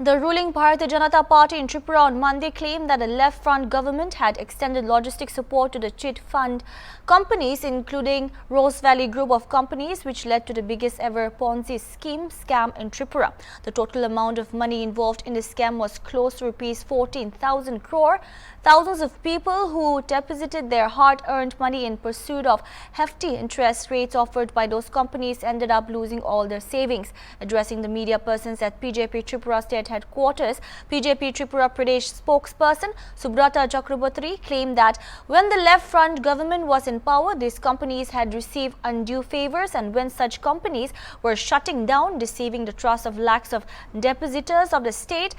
The ruling Bharatiya Janata Party in Tripura on Monday claimed that the left-front government had extended logistic support to the chit fund companies, including Rose Valley Group of companies, which led to the biggest ever Ponzi scam in Tripura. The total amount of money involved in the scam was close to rupees 14,000 crore. Thousands of people who deposited their hard-earned money in pursuit of hefty interest rates offered by those companies ended up losing all their savings. Addressing the media persons at BJP Tripura State Headquarters, BJP Tripura Pradesh spokesperson Subrata Chakraborty claimed that when the left-front government was in power, these companies had received undue favors, and when such companies were shutting down, deceiving the trust of lakhs of depositors of the state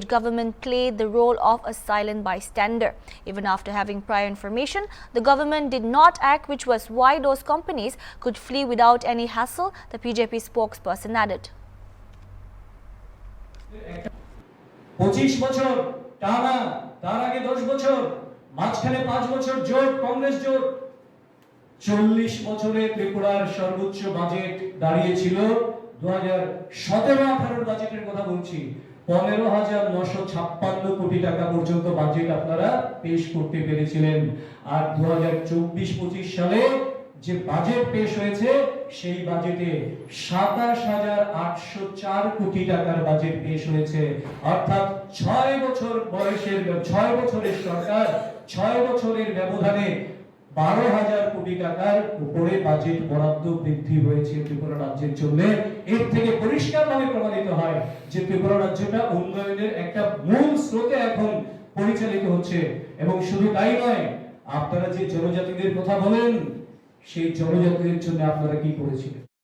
government played the role of a silent bystander. Even after having prior information, the government did not act, which was why those companies could flee without any hassle, the BJP spokesperson added. 25 বছর টানা, তার আগে 10 বছর, মাঝখানে 5 বছর জোট, কংগ্রেস জোট, 40 বছরে ত্রিপুরার সর্বোচ্চ বাজেট দাঁড়িয়েছিল 2017-18 বাজেটের কথা বলছি, 15,956 কোটি টাকা পর্যন্ত বাজেট আপনারা পেশ করতে পেরেছিলেন। আর 2024-25 সালে যে বাজেট পেশ হয়েছে সেই বাজেটে 27,804 কোটি টাকার বাজেট পেশ হয়েছে। অর্থাৎ 6 বছর বয়সের 6 বছরের সরকার 6 বছরের ব্যবধানে 12,000 কোটি টাকার উপরে বাজেট বরাদ্দ বৃদ্ধি হয়েছে ত্রিপুরা রাজ্যের জন্য। এর থেকে পরিষ্কারভাবে প্রমাণিত হয় যে ত্রিপুরা রাজ্যটা উন্নয়নের একটা মূল স্রোতে এখন পরিচালিত হচ্ছে। এবং শুধু তাই নয়, আপনারা যে জনজাতিদের কথা বলেন, সেই জনজাতিদের জন্য আপনারা কি করেছিলেন?